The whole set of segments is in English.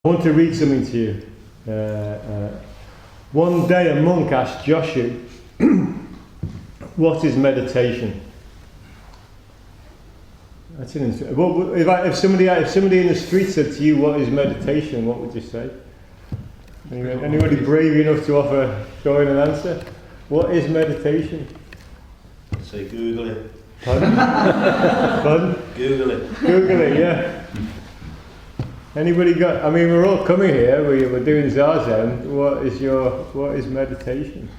I want to read something to you. One day a monk asked Joshi, what is meditation? That's an interesting. If somebody in the street said to you, what is meditation, what would you say? Anybody brave enough to throw in an answer? What is meditation? I'd say Google it. Pardon? Pardon? Google it. Google it, yeah. Anybody got? I mean, we're all coming here. We're doing Zazen. What is meditation?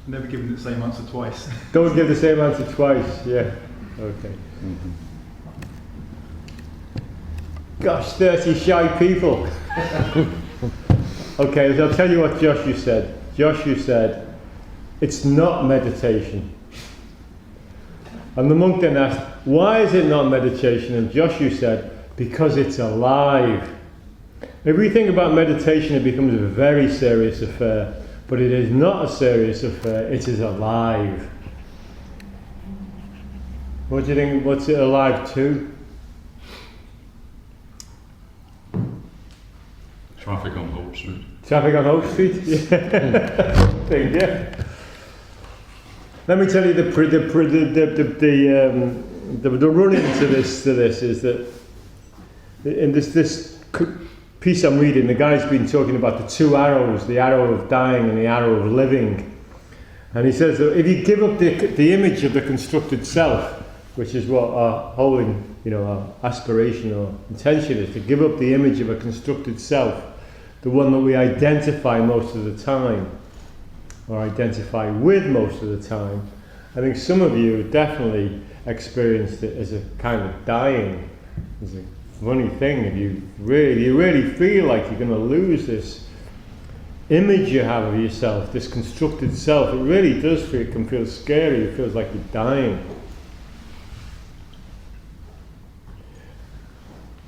Never given the same answer twice. Don't give the same answer twice. Yeah. Okay. Mm-hmm. Gosh, 30 shy people. Okay, so I'll tell you what Joshua said. Joshua said, it's not meditation. And the monk then asked, why is it not meditation? And Joshua said, because it's alive. If we think about meditation, it becomes a very serious affair. But it is not a serious affair, it is alive. What do you think, what's it alive to? Traffic on Hope Street. Traffic on Hope Street? Yeah. Let me tell you the run into this is that in this piece I'm reading, the guy's been talking about the two arrows, the arrow of dying and the arrow of living. And he says that if you give up the image of the constructed self, which is what our whole our aspiration or intention is, to give up the image of a constructed self, the one that we identify most of the time, or identify with most of the time. I think some of you definitely experienced it as a kind of dying. It's a funny thing, if you really feel like you're going to lose this image you have of yourself, this constructed self. It really does can feel scary. It feels like you're dying.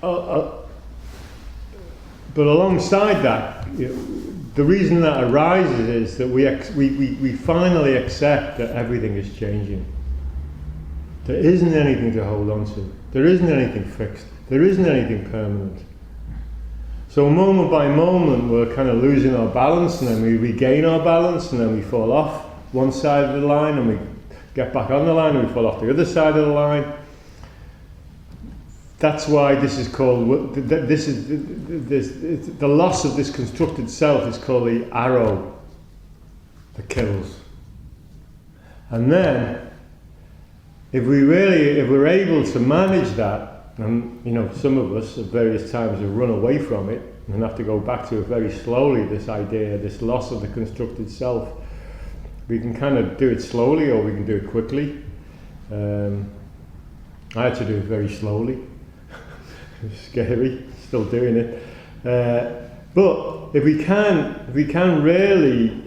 But alongside that, the reason that arises is that we finally accept that everything is changing. There isn't anything to hold on to. There isn't anything fixed. There isn't anything permanent. So moment by moment we're kind of losing our balance, and then we regain our balance, and then we fall off one side of the line, and we get back on the line, and we fall off the other side of the line. That's why this is called, the loss of this constructed self is called the arrow that kills. And then, if we're able to manage that, and some of us at various times have run away from it and have to go back to it very slowly, this idea, this loss of the constructed self. We can kind of do it slowly, or we can do it quickly. I had to do it very slowly. Scary, still doing it. But if we can really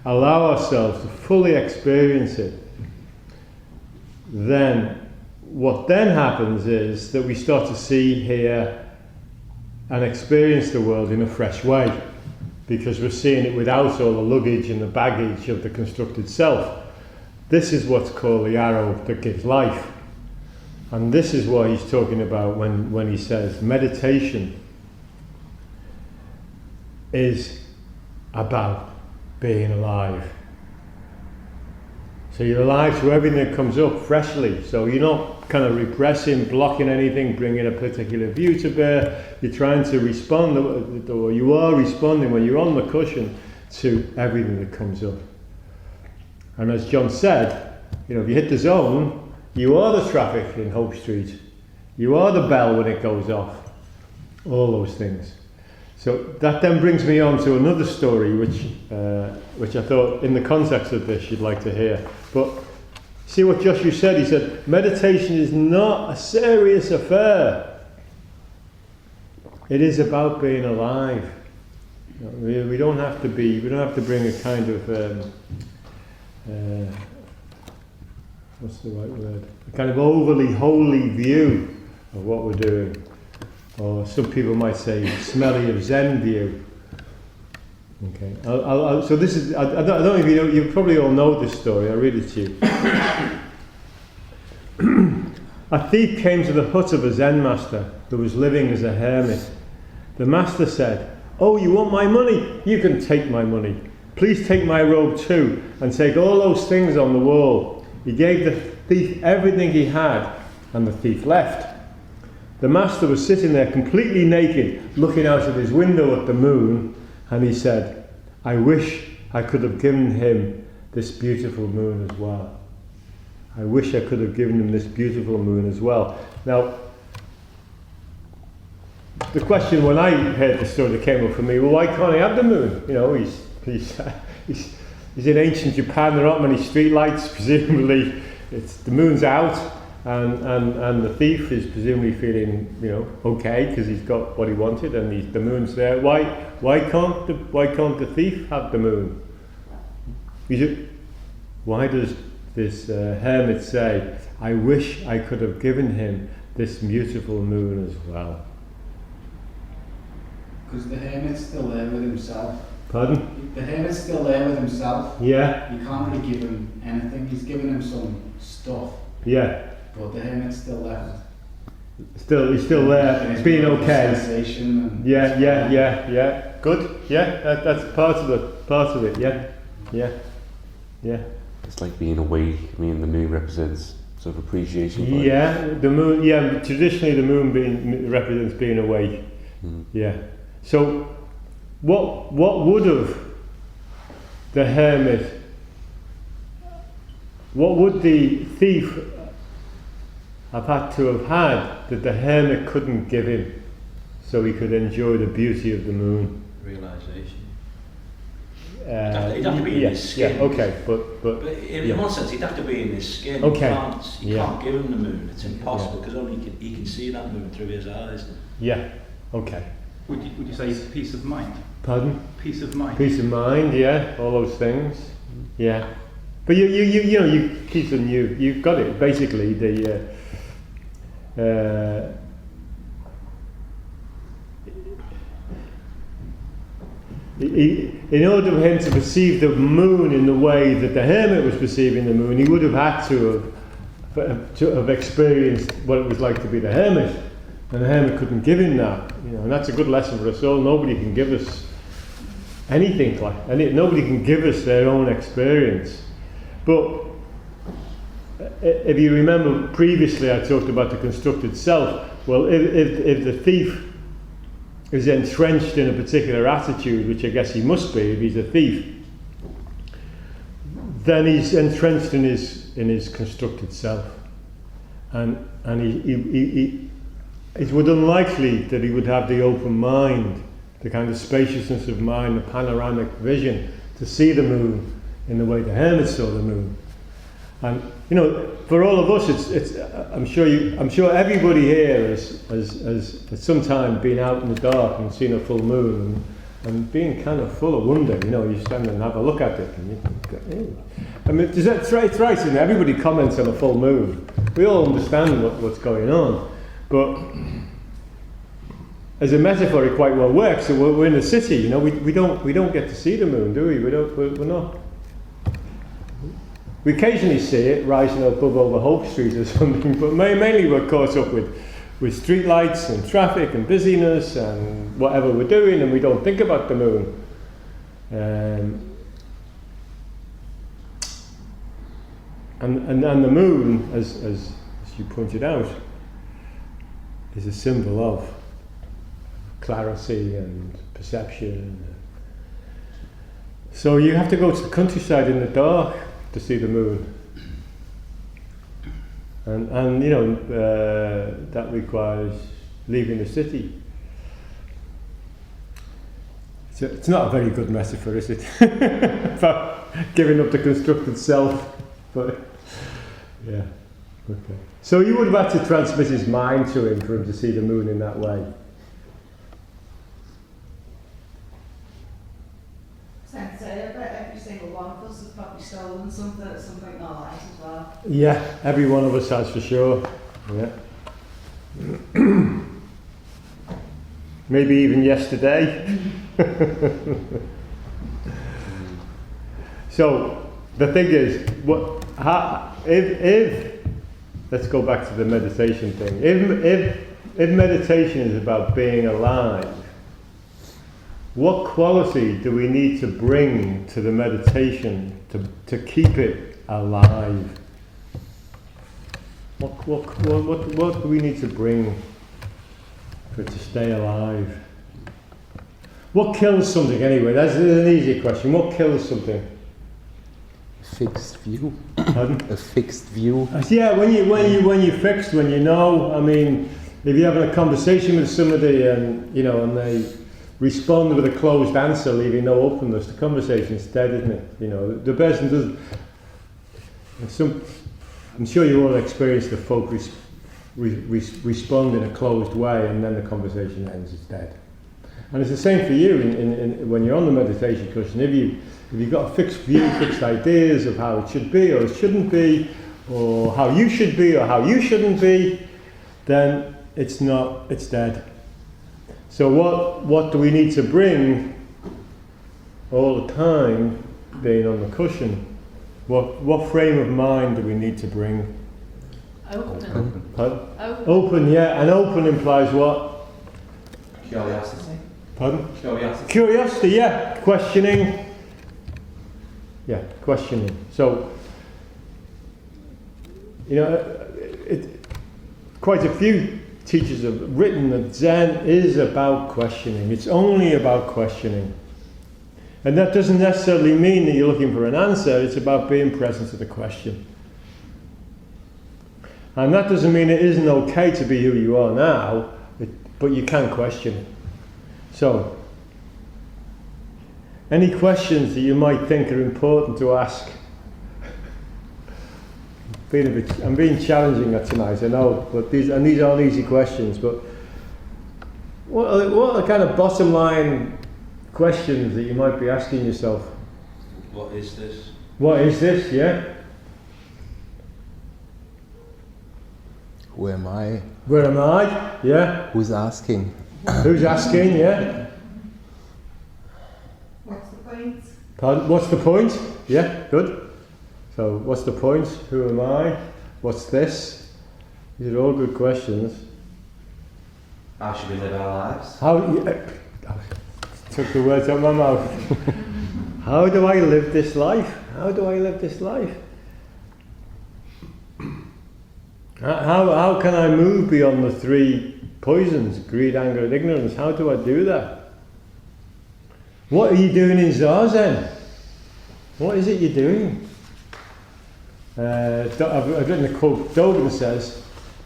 allow ourselves to fully experience it, then what then happens is that we start to see, hear, and experience the world in a fresh way, because we're seeing it without all the luggage and the baggage of the constructed self. This is what's called the arrow that gives life. And this is what he's talking about when he says meditation is about being alive. So you're alive to everything that comes up freshly. So you're not kind of repressing, blocking anything, bringing a particular view to bear. You're trying to respond, or you are responding when you're on the cushion to everything that comes up. And as John said, if you hit the zone, you are the traffic in Hope Street. You are the bell when it goes off. All those things. So that then brings me on to another story, which I thought, in the context of this, you'd like to hear. But see what Joshua said. He said, meditation is not a serious affair. It is about being alive. We don't have to bring a kind of what's the right word? A kind of overly holy view of what we're doing. Or some people might say smelly of Zen view. Okay. So this is, I don't know if you probably all know this story. I'll read it to you. A thief came to the hut of a Zen master who was living as a hermit. The master said, "Oh, you want my money? You can take my money. Please take my robe too, and take all those things on the wall." He gave the thief everything he had, and the thief left. The master was sitting there completely naked, looking out of his window at the moon, and he said, "I wish I could have given him this beautiful moon as well. I wish I could have given him this beautiful moon as well." Now, the question when I heard the story that came up for me, well, why can't he have the moon? You know, he's in ancient Japan. There aren't many street lights. Presumably, the moon's out, and the thief is presumably feeling, you know, okay because he's got what he wanted, and the moon's there. Why can't the thief have the moon? Why does this hermit say, "I wish I could have given him this beautiful moon as well"? Because the hermit's still there with himself. Pardon? The hermit's still there with himself. Yeah. You can't really give him anything. He's giving him some stuff. Yeah. But the hermit's still left. He's still there, He's being got okay. sensation and Yeah. Good. Yeah, that's part of it. Yeah. It's like being away. I mean, the moon represents sort of appreciation. Yeah, the moon. Yeah, traditionally the moon represents being awake. Mm. Yeah. So, what would have the hermit? What would the thief have had to have had that the hermit couldn't give him, so he could enjoy the beauty of the moon? Realisation. He'd have to be in his skin. Yeah, okay, but in one sense, he'd have to be in his skin. Okay. You can't give him the moon. It's impossible because only he can see that moon through his eyes. yeah, okay. Would you say peace of mind? Pardon? Peace of mind. Peace of mind, yeah, all those things, yeah. But you Keizan, you've got it. Basically, in order for him to perceive the moon in the way that the hermit was perceiving the moon, he would have had to have experienced what it was like to be the hermit, and the hermit couldn't give him that. You know, and that's a good lesson for us all. Nobody can give us anything nobody can give us their own experience. But if you remember previously, I talked about the constructed self. Well, if the thief is entrenched in a particular attitude, which I guess he must be if he's a thief, then he's entrenched in his constructed self, and it would unlikely that he would have the open mind, the kind of spaciousness of mind, the panoramic vision to see the moon in the way the hermit saw the moon. And you know, for all of us, it's I'm sure everybody here has at some time been out in the dark and seen a full moon and being kind of full of wonder. You know, you stand and have a look at it, and you think, ew. I mean, it's right, isn't it? Everybody comments on a full moon. We all understand what's going on, but as a metaphor, it quite well works. So we're in the city, you know. We don't get to see the moon, do we? We're not. We occasionally see it rising above over Hope Street or something, but mainly we're caught up with street lights and traffic and busyness and whatever we're doing, and we don't think about the moon. And the moon, as you pointed out, is a symbol of clarity and perception. So you have to go to the countryside in the dark to see the moon, and you know that requires leaving the city. So it's not a very good metaphor, is it? For giving up the constructed self, but yeah, okay. So you would have had to transmit his mind to him for him to see the moon in that way. Sensei, I bet every single one of us has probably stolen something at some point in our lives as well. Yeah, every one of us has, for sure. Yeah. Maybe even yesterday. So the thing is, if let's go back to the meditation thing. If meditation is about being alive, what quality do we need to bring to the meditation to keep it alive? What do we need to bring for it to stay alive? What kills something anyway? That's an easy question. What kills something? Fixed view. Pardon? A fixed view. Yeah, when you're fixed, when you know. I mean, if you're having a conversation with somebody and and they respond with a closed answer, leaving no openness, the conversation's dead, isn't it? The person doesn't. I'm sure you all experienced the folk respond in a closed way, and then the conversation ends. It's dead. And it's the same for you when you're on the meditation cushion. If you've got a fixed view, fixed ideas of how it should be or it shouldn't be, or how you should be or how you shouldn't be, then it's dead. So what do we need to bring all the time, being on the cushion? What frame of mind do we need to bring? Open. Pardon? Open. Open, yeah. And open implies what? Curiosity. Pardon? Curiosity. Curiosity, yeah. Questioning. Yeah, questioning. So, quite a few teachers have written that Zen is about questioning. It's only about questioning. And that doesn't necessarily mean that you're looking for an answer. It's about being present to the question. And that doesn't mean it isn't okay to be who you are now, but you can question it. So, any questions that you might think are important to ask? I'm being challenging tonight, I know, but these aren't easy questions. But what are the kind of bottom line questions that you might be asking yourself? What is this? What is this? Yeah. Who am I? Where am I? Yeah. Who's asking? Who's asking? Yeah. What's the point? Pardon? What's the point? Yeah. Good. So, what's the point? Who am I? What's this? These are all good questions. How should we live our lives? Took the words out of my mouth. How do I live this life? How do I live this life? How can I move beyond the three poisons, greed, anger and ignorance? How do I do that? What are you doing in Zazen? What is it you're doing? I've written a quote. Dogen says,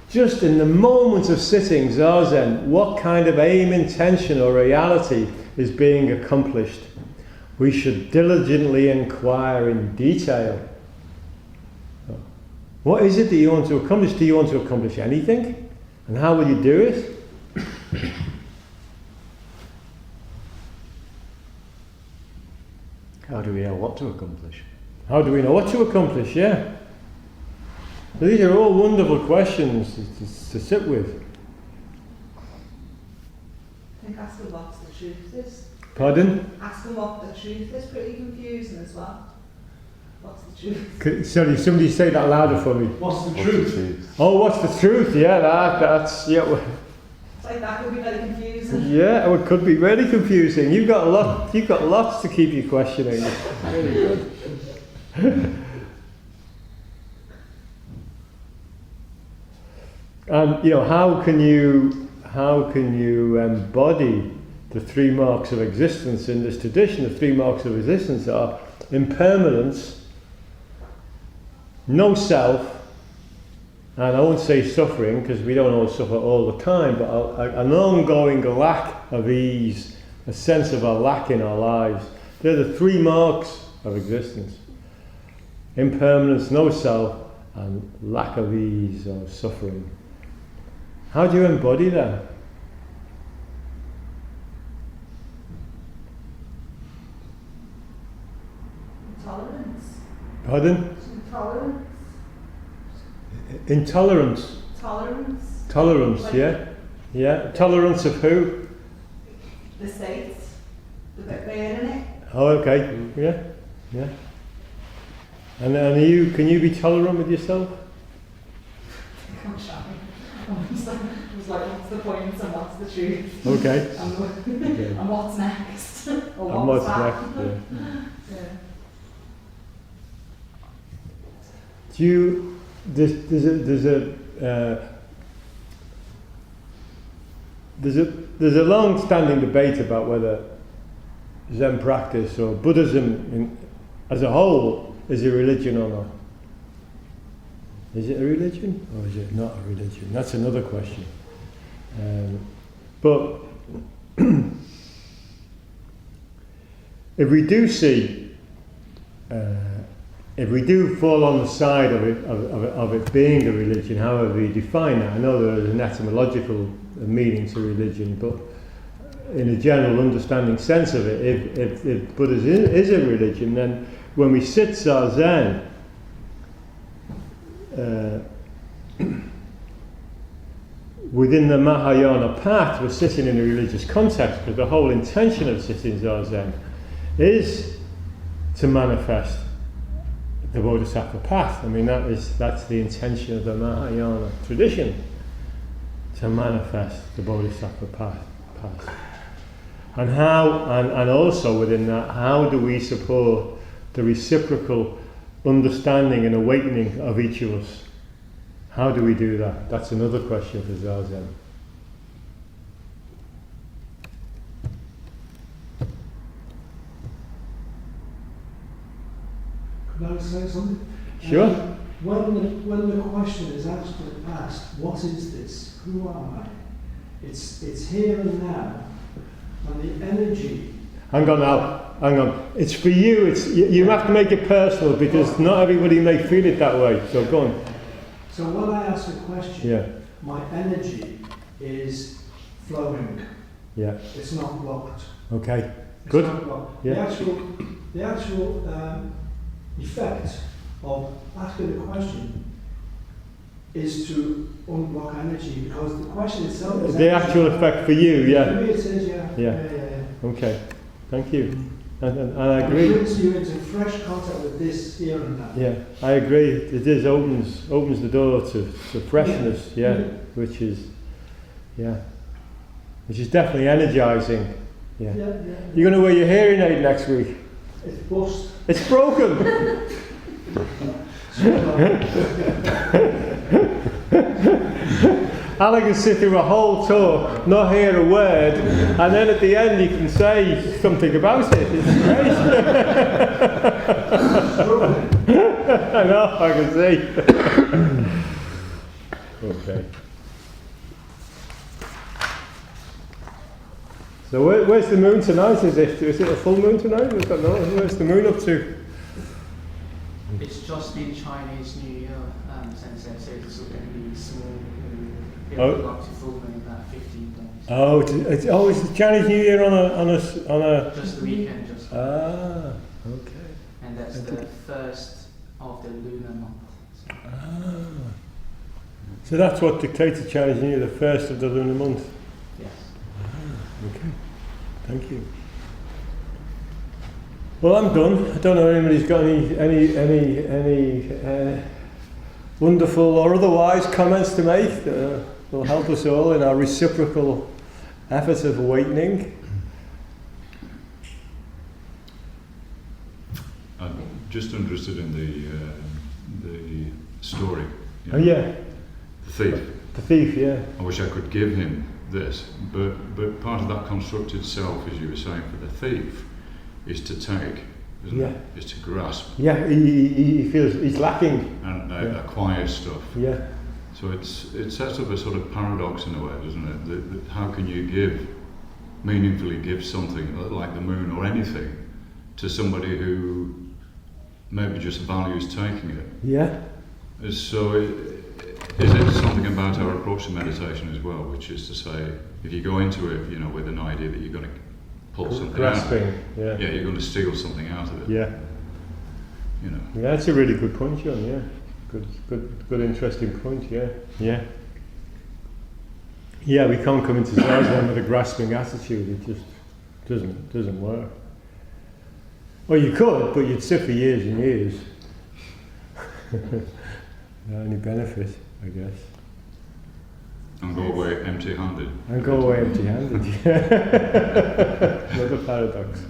just in the moment of sitting Zazen, what kind of aim, intention or reality is being accomplished? We should diligently inquire in detail. What is it that you want to accomplish? Do you want to accomplish anything? And how will you do it? How do we know what to accomplish? How do we know what to accomplish? Yeah. So these are all wonderful questions to sit with. I think asking what the truth is. Pardon? Asking what the truth is pretty confusing as well. What's the truth? Sorry, somebody say that louder for me. What's the truth? Oh, what's the truth? Yeah, that's yeah. It's like that could be very confusing. Yeah, it could be very confusing. You've got lots to keep you questioning. Really good. And how can you embody the three marks of existence in this tradition? The three marks of existence are impermanence, no self, and I won't say suffering because we don't all suffer all the time, but an ongoing lack of ease, a sense of a lack in our lives. They're the three marks of existence. Impermanence, no self, and lack of ease or suffering. How do you embody that? Tolerance. Pardon? Tolerance. Intolerance. Tolerance. Tolerance, Like yeah. Yeah. Tolerance of who? the state. The bit bearing it. Oh, okay. Yeah. Yeah. And can you be tolerant with yourself? I'm shy. It was like, what's the point and what's the truth? Okay. And, and what's next? Or And what's next? Yeah. Yeah. Do you? There's a long-standing debate about whether Zen practice or Buddhism as a whole is a religion or not. Is it a religion or is it not a religion? That's another question. But if we do see, if we do fall on the side of it being a religion, however we define that, I know there is an etymological meaning to religion, but in a general understanding sense of it, if Buddhism is a religion, then when we sit Zazen, within the Mahayana path, we're sitting in a religious context, because the whole intention of sitting Zazen is to manifest the Bodhisattva path. I mean, that's the intention of the Mahayana tradition, to manifest the Bodhisattva path. And how, and also within that, how do we support the reciprocal understanding and awakening of each of us? How do we do that? That's another question for Zazen. Can I say something? Sure. When the question is asked, what is this? Who am I? It's here and now, and the energy. Hang on. It's for you. You have to make it personal, because not everybody may feel it that way. So go on. So when I ask a question, Yeah. my energy is flowing. Yeah. It's not blocked. Okay. It's Good. not blocked. Yeah. The actual effect of asking a question is to unblock energy, because the question itself is The actual effect for you, For yeah. me it says yeah. Okay. Thank you. And I And agree. it brings you into fresh contact with this here and now. Yeah, I agree. It is opens the door to freshness. Yeah, which is definitely energizing. Yeah. You're going to wear your hearing aid next week. It's bust. It's broken. Alan can sit through a whole talk, not hear a word, and then at the end he can say something about it. It's great. I know, I can see. Okay. So where's the moon tonight? Is it a full moon tonight? I don't know. Where's the moon up to? It's just been Chinese New Year, Sensei, so it's going to be small. Oh. It'll go up to full moon in about 15 days. It's the Chinese New Year on a. Just the weekend, just. Okay. And that's the first of the lunar month. So. So that's what dictates the Chinese New Year, the first of the lunar month. Yes. Okay. Thank you. Well, I'm done. I don't know if anybody's got any wonderful or otherwise comments to make that will help us all in our reciprocal efforts of awakening. I'm just interested in the story. You know, Oh yeah, The thief. the thief. Yeah. I wish I could give him this, but part of that constructed self, as you were saying, for the thief, is to take, isn't Yeah. it? Is to grasp Yeah. He feels he's lacking. and Yeah. acquire stuff. Yeah. So it sets up a sort of paradox in a way, doesn't it? That how can you meaningfully give something like the moon or anything to somebody who maybe just values taking it? Yeah. So is it something about our approach to meditation as well, which is to say, if you go into it, with an idea that you're going to pull something Grasping. out, Yeah. you're going to steal something out of it. Yeah. Yeah, that's a really good point, John. Yeah. Good, interesting point. Yeah. Yeah. Yeah, we can't come into Zazen with a grasping attitude. It just doesn't work. Well, you could, but you'd sit for years and years. Without any benefit, I guess. And go away empty-handed. And go away empty-handed. Another paradox.